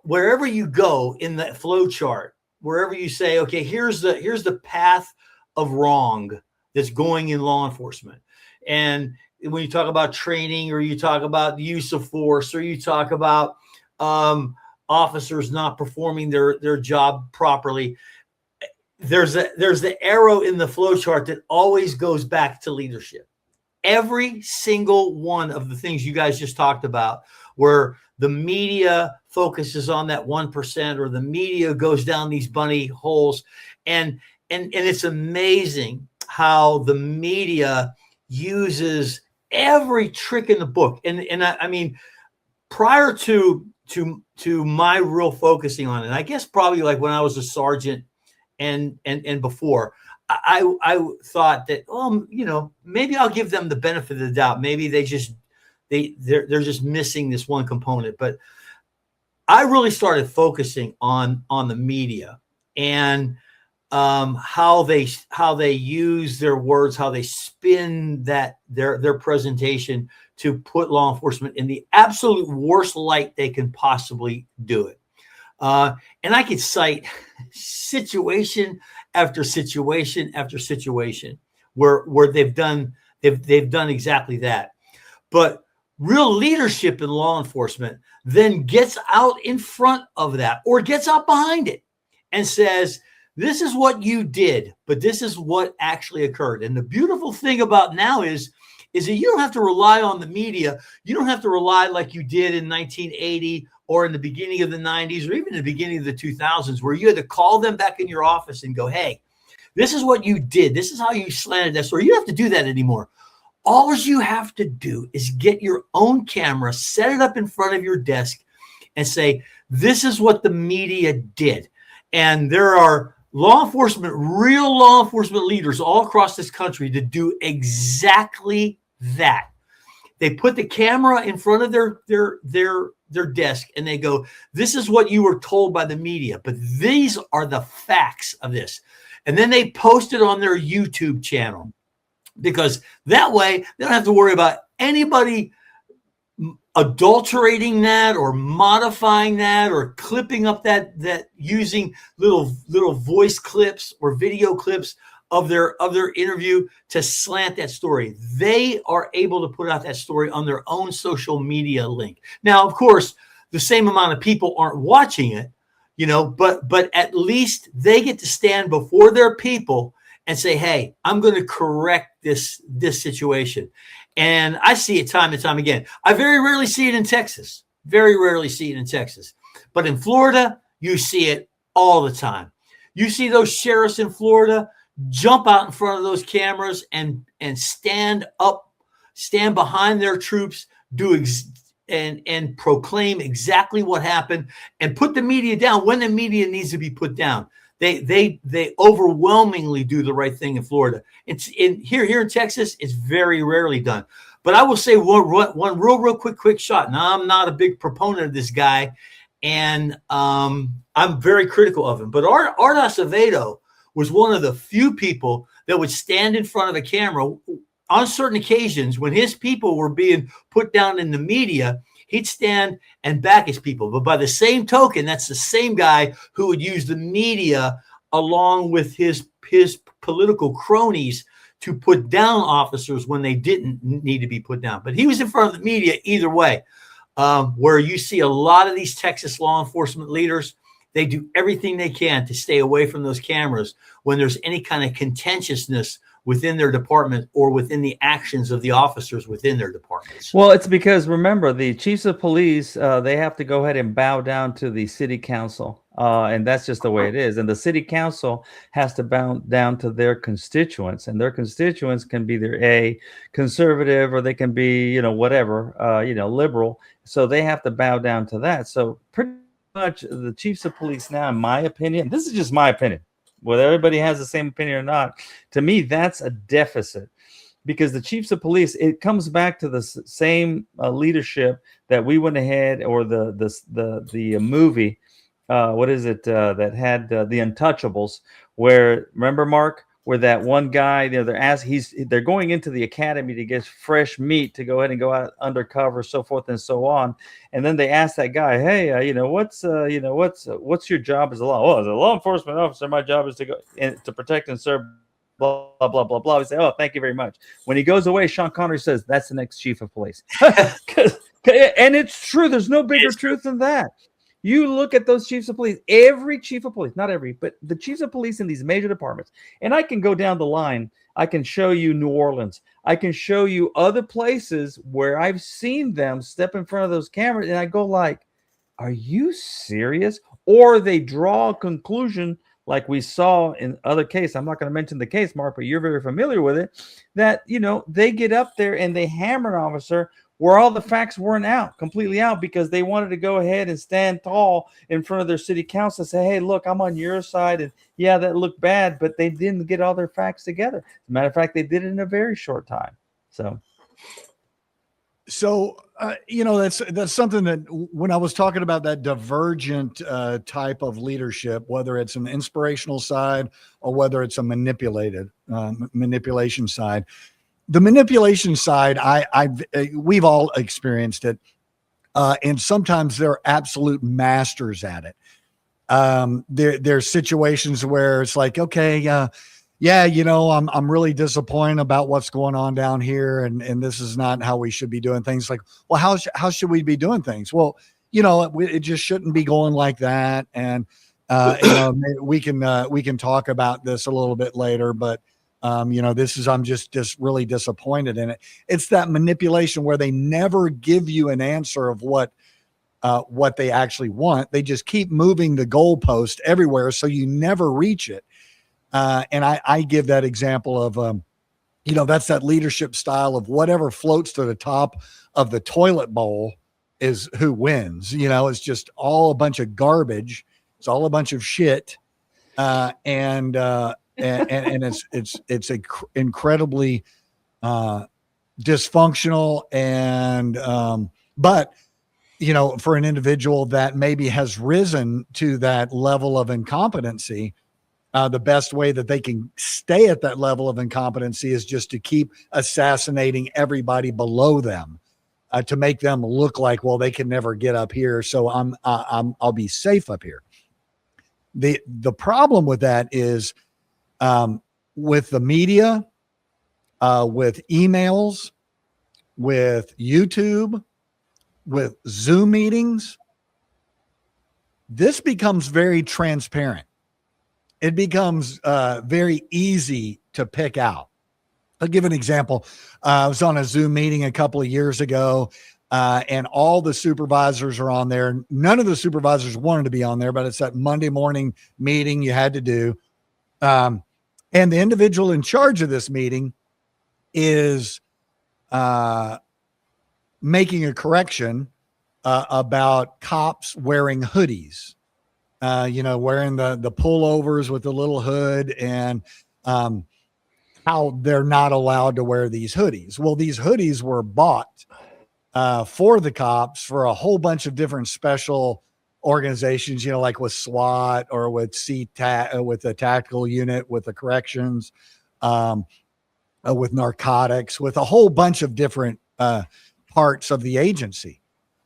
wherever you go in that flow chart, wherever you say, okay, here's the path of wrong that's going in law enforcement. And when you talk about training, or you talk about the use of force, or you talk about officers not performing their job properly, there's the arrow in the flow chart that always goes back to leadership. Every single one of the things you guys just talked about, where the media focuses on that 1%, or the media goes down these bunny holes, and it's amazing how the media uses every trick in the book. And I mean, prior to my real focusing on it, I guess probably like when I was a sergeant and before, I thought that, maybe I'll give them the benefit of the doubt. Maybe they're just missing this one component. But I really started focusing on the media and how they use their words, how they spin their presentation to put law enforcement in the absolute worst light they can possibly do it. And I could cite situation after situation after situation where they've done exactly that. But real leadership in law enforcement then gets out in front of that, or gets out behind it and says, this is what you did, but this is what actually occurred. And the beautiful thing about now is that you don't have to rely on the media. You don't have to rely like you did in 1980 or in the beginning of the 90s, or even the beginning of the 2000s, where you had to call them back in your office and go, hey, this is what you did. This is how you slanted that story. You don't have to do that anymore. All you have to do is get your own camera, set it up in front of your desk, and say, this is what the media did. And there are real law enforcement leaders all across this country to do exactly that. They put the camera in front of their desk and they go, this is what you were told by the media, but these are the facts of this. And then they post it on their YouTube channel. because that way they don't have to worry about anybody adulterating that or modifying that or clipping up that using little voice clips or video clips of their interview to slant that story. They are able to put out that story on their own social media link. Now, of course, the same amount of people aren't watching it, but at least they get to stand before their people and say, hey, I'm going to correct this situation. And I see it time and time again. I very rarely see it in Texas. Very rarely see it in Texas. But in Florida, you see it all the time. You see those sheriffs in Florida jump out in front of those cameras and stand behind their troops, and proclaim exactly what happened and put the media down when the media needs to be put down. They overwhelmingly do the right thing in Florida. It's here in Texas, it's very rarely done. But I will say one real quick shot. Now, I'm not a big proponent of this guy, and I'm very critical of him. But Art Acevedo was one of the few people that would stand in front of a camera on certain occasions when his people were being put down in the media. He'd stand and back his people. But by the same token, that's the same guy who would use the media along with his political cronies to put down officers when they didn't need to be put down. But he was in front of the media either way, where you see a lot of these Texas law enforcement leaders, they do everything they can to stay away from those cameras when there's any kind of contentiousness within their department or within the actions of the officers within their departments. Well, it's because, remember, the chiefs of police, they have to go ahead and bow down to the city council. And that's just the way it is. And the city council has to bow down to their constituents. And their constituents can be either a conservative or they can be, whatever, liberal. So they have to bow down to that. So pretty much the chiefs of police now, in my opinion, this is just my opinion, whether everybody has the same opinion or not, to me, that's a deficit, because the chiefs of police, it comes back to the same leadership that we went ahead, or the movie, what is it, that had the Untouchables, where, remember, Mark, where that one guy, they're going into the academy to get fresh meat to go ahead and go out undercover, so forth and so on. And then they ask that guy, hey, what's your job as a law? Well, as a law enforcement officer, my job is to go and to protect and serve, blah, blah, blah, blah, blah. We say, oh, thank you very much. When he goes away, Sean Connery says, that's the next chief of police. And it's true. There's no bigger truth than that. You look at those chiefs of police, every chief of police, not every, but the chiefs of police in these major departments. And I can go down the line. I can show you New Orleans. I can show you other places where I've seen them step in front of those cameras. And I go like, are you serious? Or they draw a conclusion like we saw in other cases. I'm not going to mention the case, Mark, but you're very familiar with it, that, they get up there and they hammer an officer where all the facts weren't completely out, because they wanted to go ahead and stand tall in front of their city council and say, hey, look, I'm on your side. And yeah, that looked bad, but they didn't get all their facts together. As a matter of fact, they did it in a very short time. So that's something that when I was talking about that divergent type of leadership, whether it's an inspirational side or whether it's a manipulation side, the manipulation side, we've all experienced it, and sometimes they're absolute masters at it. There's situations where it's like, okay, I'm really disappointed about what's going on down here, and this is not how we should be doing things. Like, well, how should we be doing things? Well, it just shouldn't be going like that. And we can talk about this a little bit later, but. I'm just really disappointed in it. It's that manipulation where they never give you an answer of what they actually want. They just keep moving the goalpost everywhere, so you never reach it. And I give that example of, that's that leadership style of whatever floats to the top of the toilet bowl is who wins. It's just all a bunch of garbage. It's all a bunch of shit. And it's incredibly dysfunctional, and but for an individual that maybe has risen to that level of incompetency, the best way that they can stay at that level of incompetency is just to keep assassinating everybody below them, to make them look like, well, they can never get up here, so I'll be safe up here. The problem with that is, with the media, with emails, with YouTube, with Zoom meetings, this becomes very transparent. It becomes very easy to pick out. I'll give an example. I was on a Zoom meeting a couple of years ago, and all the supervisors are on there. None of the supervisors wanted to be on there, but it's that Monday morning meeting you had to do. And the individual in charge of this meeting is making a correction about cops wearing hoodies, wearing the pullovers with the little hood, and how they're not allowed to wear these hoodies. Well, these hoodies were bought for the cops for a whole bunch of different special organizations, like with SWAT or with with the tactical unit, with the corrections, with narcotics, with a whole bunch of different parts of the agency.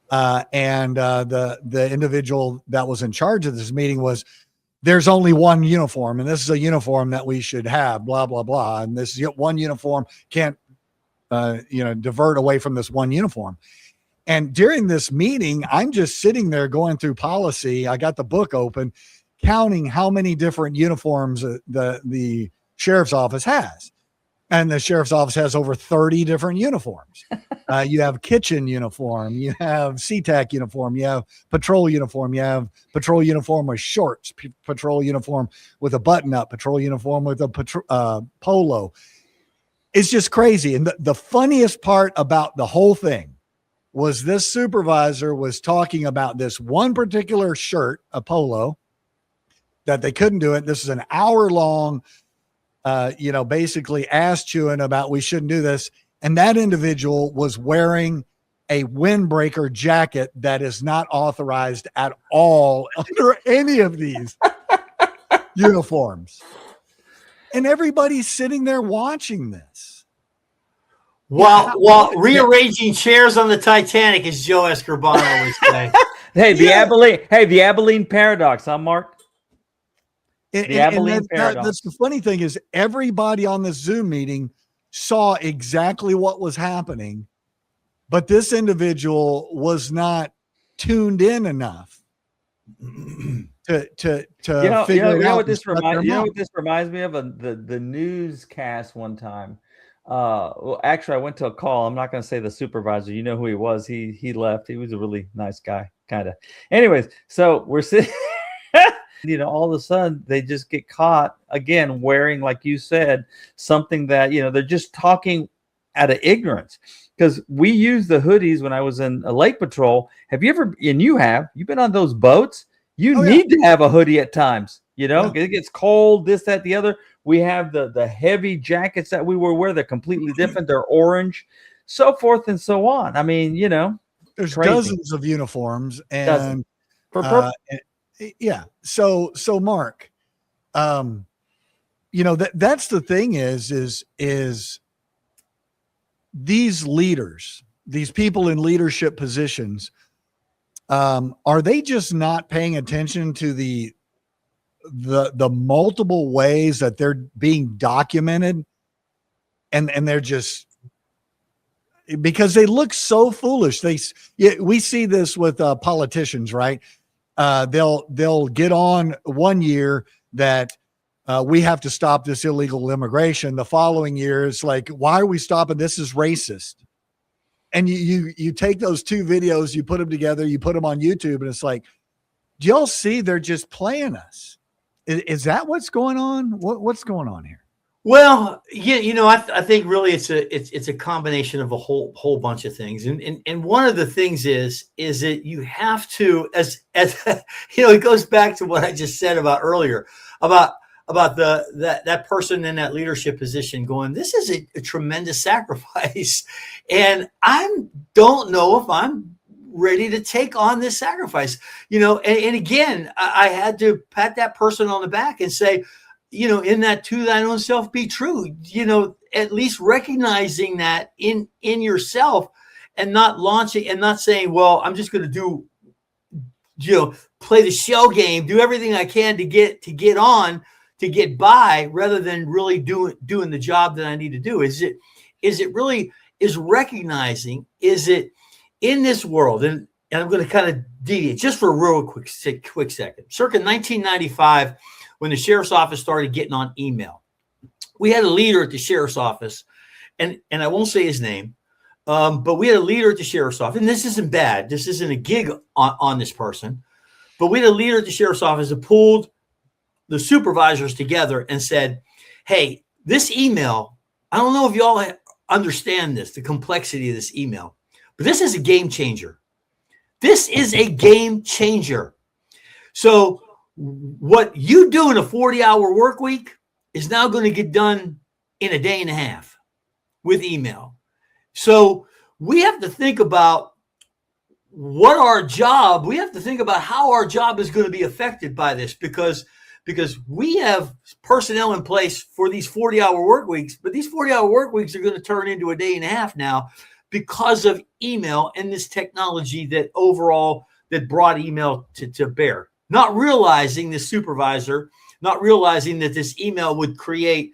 And the individual that was in charge of this meeting was, there's only one uniform, and this is a uniform that we should have, blah, blah, blah. And this one uniform can't, divert away from this one uniform. And during this meeting, I'm just sitting there going through policy. I got the book open, counting how many different uniforms the sheriff's office has. And the sheriff's office has over 30 different uniforms. You have kitchen uniform, you have SeaTac uniform, you have patrol uniform, you have patrol uniform with shorts, patrol uniform with a button-up, patrol uniform with a polo. It's just crazy. And the funniest part about the whole thing was this supervisor was talking about this one particular shirt, a polo, that they couldn't do it. This is an hour-long basically ass chewing about we shouldn't do this. And that individual was wearing a windbreaker jacket that is not authorized at all under any of these uniforms. And everybody's sitting there watching this. While rearranging chairs on the Titanic, as Joe Escorbano would say. The Abilene paradox, huh, Mark? That's the funny thing is, everybody on this Zoom meeting saw exactly what was happening, but this individual was not tuned in enough to figure it out. What this reminds me of? The newscast one time. Well, actually, I went to a call. I'm not going to say the supervisor. You know who he was. He left. He was a really nice guy, kind of. Anyways, so we're sitting. All of a sudden they just get caught again wearing, like you said, something that, they're just talking out of ignorance. Because we use the hoodies when I was in a lake patrol. Have you ever, and you've been on those boats? You need to have a hoodie at times, it gets cold, this, that, the other. We have the heavy jackets that we wear. They're completely different. They're orange, so forth and so on. I mean, there's crazy. Dozens of uniforms and for purpose. Yeah. So Mark, that's the thing is these leaders, these people in leadership positions, are they just not paying attention to the multiple ways that they're being documented, and they're just, because they look so foolish. We see this with politicians, right? They'll get on one year that we have to stop this illegal immigration. The following year, it's like, why are we stopping? This is racist. And you take those two videos, you put them together, you put them on YouTube, and it's like, do y'all see? They're just playing us. Is that what's going on? What's going on here? Well, I think really it's a combination of a whole bunch of things, and one of the things is that you have to, as it goes back to what I just said about earlier about that person in that leadership position going, this is a tremendous sacrifice, and I don't know if I'm ready to take on this sacrifice, and again, I had to pat that person on the back and say, in that to thine own self be true, at least recognizing that in yourself, and not launching and not saying, well, I'm just going to do, play the shell game, do everything I can to get on, to get by, rather than really doing the job that I need to do. Is it really recognizing, is it in this world, and I'm going to kind of deviate just for a real quick second. Circa 1995, when the sheriff's office started getting on email, we had a leader at the sheriff's office, and I won't say his name, but we had a leader at the sheriff's office, and this isn't bad. This isn't a gig on this person, but we had a leader at the sheriff's office that pulled the supervisors together and said, hey, this email, I don't know if y'all understand this, the complexity of this email, but this is a game changer. This is a game changer. So what you do in a 40-hour work week is now going to get done in a day and a half with email. So we have to think about we have to think about how our job is going to be affected by this, because we have personnel in place for these 40-hour work weeks, but these 40-hour work weeks are going to turn into a day and a half now because of email and this technology that brought email to bear. Not realizing the supervisor, not realizing that this email would take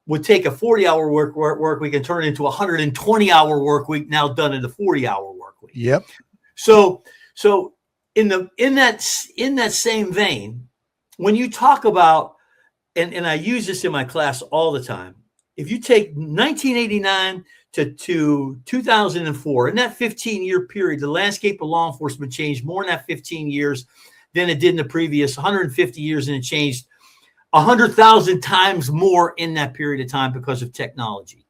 a 40-hour work week and turn it into a 120-hour work week, now done in a 40-hour work week. Yep. So in that same vein, when you talk about, and I use this in my class all the time, if you take 1989 to 2004, in that 15-year period, the landscape of law enforcement changed more in that 15 years than it did in the previous 150 years, and it changed 100,000 times more in that period of time because of technology.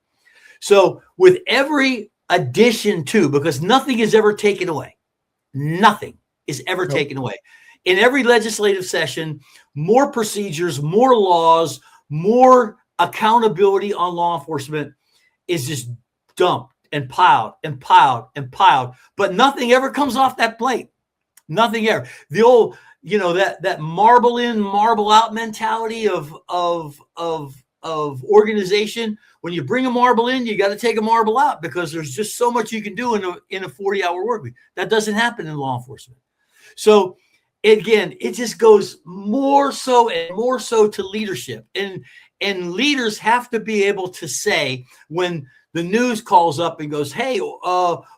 So with every addition to, because nothing is ever taken away, nothing is ever taken away. In every legislative session, more procedures, more laws, more accountability on law enforcement is just dumped and piled and piled and piled, but nothing ever comes off that plate. Nothing ever. The old, that marble in, marble out mentality of organization. When you bring a marble in, you got to take a marble out, because there's just so much you can do in a 40-hour work week. That doesn't happen in law enforcement. So again, it just goes more so and more so to leadership, and leaders have to be able to say, when the news calls up and goes, hey,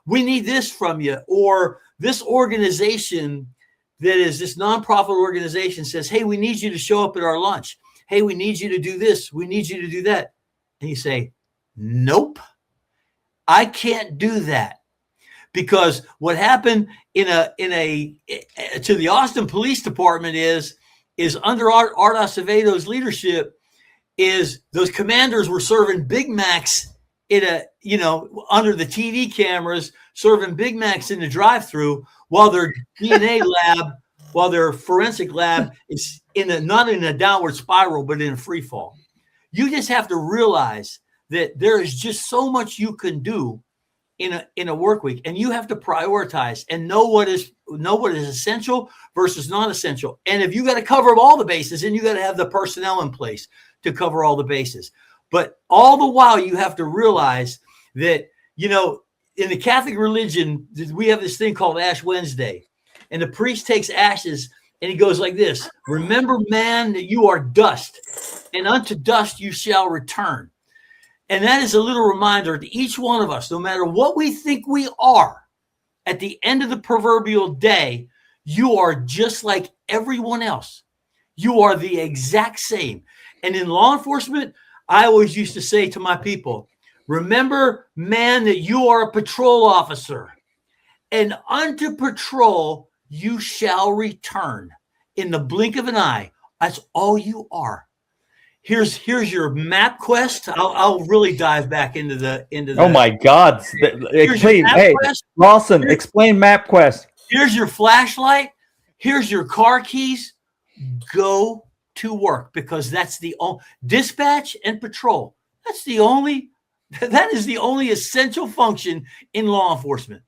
we need this from you, or this organization that is this nonprofit organization says, hey, we need you to show up at our lunch. Hey, we need you to do this. We need you to do that. And you say, nope, I can't do that. Because what happened to the Austin Police Department is under Art Acevedo's leadership, is those commanders were serving Big Macs under the TV cameras, serving Big Macs in the drive-through, while their DNA lab, while their forensic lab is not in a downward spiral, but in a free fall. You just have to realize that there is just so much you can do in a work week, and you have to prioritize and know what is essential versus non-essential. And if you got to cover all the bases, and you got to have the personnel in place to cover all the bases. But all the while, you have to realize that, in the Catholic religion, we have this thing called Ash Wednesday, and the priest takes ashes and he goes like this: remember, man, that you are dust, and unto dust you shall return. And that is a little reminder to each one of us, no matter what we think we are, at the end of the proverbial day, you are just like everyone else. You are the exact same. And in law enforcement, I always used to say to my people, remember, man, that you are a patrol officer, and unto patrol you shall return in the blink of an eye. That's all you are. Here's your MapQuest. I'll really dive back into the. Oh my God! Explain, hey, Lawson, explain MapQuest. Here's your flashlight. Here's your car keys. Go to work, because that's the only dispatch and patrol. That is the only essential function in law enforcement.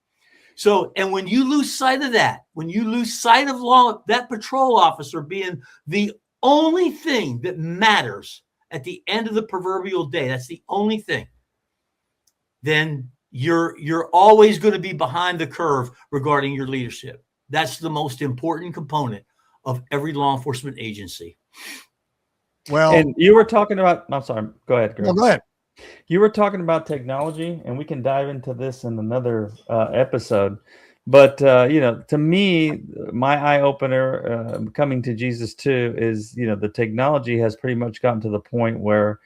So, and when you lose sight of that, when you lose sight of that patrol officer being the only thing that matters at the end of the proverbial day, that's the only thing, then you're always going to be behind the curve regarding your leadership. That's the most important component of every law enforcement agency. Well, and you were talking about, I'm sorry, go ahead, Greg. No, go ahead. You were talking about technology, and we can dive into this in another episode. But, to me, my eye opener coming to Jesus too is, the technology has pretty much gotten to the point where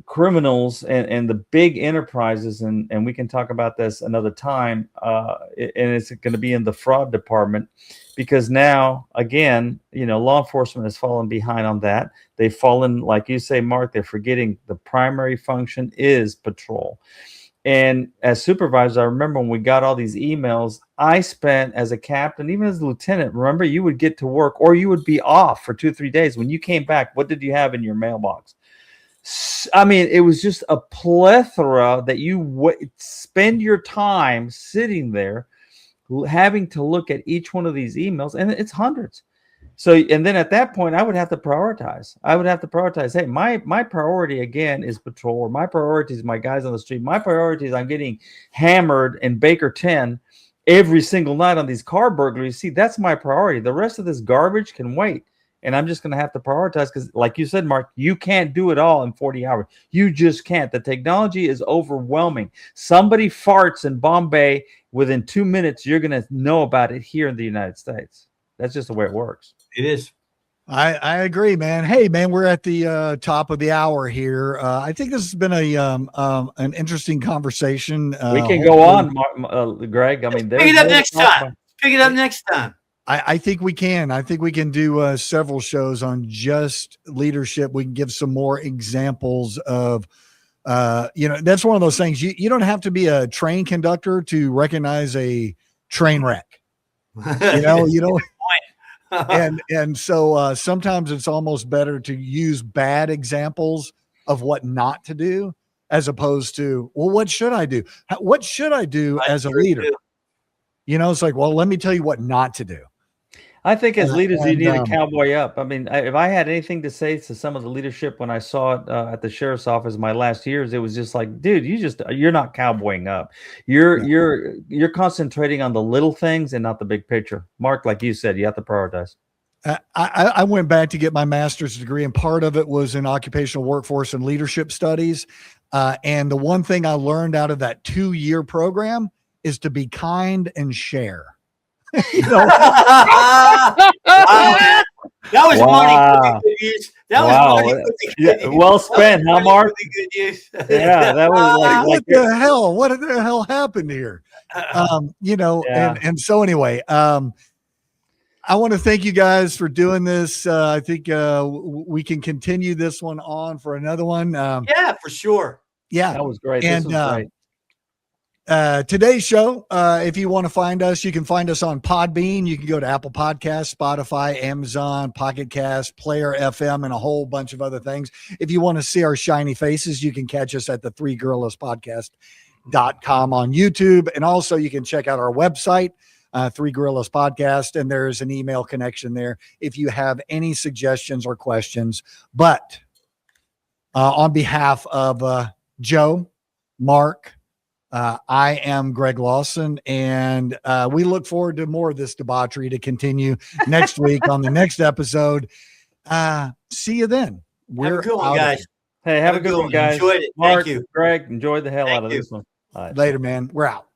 criminals and the big enterprises, and we can talk about this another time, and it's going to be in the fraud department, because now, again, law enforcement has fallen behind on that. They've fallen, like you say, Mark, they're forgetting the primary function is patrol. And as supervisor, I remember when we got all these emails, I spent as a captain, even as a lieutenant, remember, you would get to work or you would be off for 2-3 days. When you came back, what did you have in your mailbox? I mean, it was just a plethora that you spend your time sitting there having to look at each one of these emails, and it's hundreds. So, and then at that point, I would have to prioritize. Hey, my priority again is patrol, or my priority is my guys on the street. My priority is I'm getting hammered in Baker 10 every single night on these car burglaries. See, that's my priority. The rest of this garbage can wait. And I'm just going to have to prioritize because, like you said, Mark, you can't do it all in 40 hours. You just can't. The technology is overwhelming. Somebody farts in Bombay, within 2 minutes, you're going to know about it here in the United States. That's just the way it works. It is. I agree, man. Hey, man, we're at the top of the hour here. I think this has been an interesting conversation. We can go on, Greg. I mean, pick it up next time. Pick it up next time. I think we can. I think we can do several shows on just leadership. We can give some more examples of, that's one of those things. You don't have to be a train conductor to recognize a train wreck. You don't. and so sometimes it's almost better to use bad examples of what not to do, as opposed to, well, what should I do? What should I do as a leader? It's like, well, let me tell you what not to do. I think as leaders, you need to cowboy up. I mean, if I had anything to say to some of the leadership when I saw it at the sheriff's office my last years, it was just like, dude, you're not cowboying up. You're concentrating on the little things and not the big picture. Mark, like you said, you have to prioritize. I went back to get my master's degree, and part of it was in occupational workforce and leadership studies. And the one thing I learned out of that 2-year program is to be kind and share. That was money. That was money. Well spent, huh, Mark? Yeah, that was like what the hell? What the hell happened here? And so anyway, I want to thank you guys for doing this. I think we can continue this one on for another one. Yeah, for sure. Yeah, that was great. And this was great. Today's show, if you want to find us, you can find us on Podbean. You can go to Apple Podcasts, Spotify, Amazon, Pocket Cast, Player FM, and a whole bunch of other things. If you want to see our shiny faces, you can catch us at the threegorillas.podcast.com on YouTube. And also you can check out our website, Three Gorillas Podcast, and there's an email connection there if you have any suggestions or questions. But on behalf of Joe, Mark, I am Greg Lawson, and we look forward to more of this debauchery to continue next week on the next episode. See you then. We're good one, guys. Hey, have a good one, guys. Enjoyed it. Mark, Thank you. Greg, enjoyed the hell out of this one. Later, man. We're out.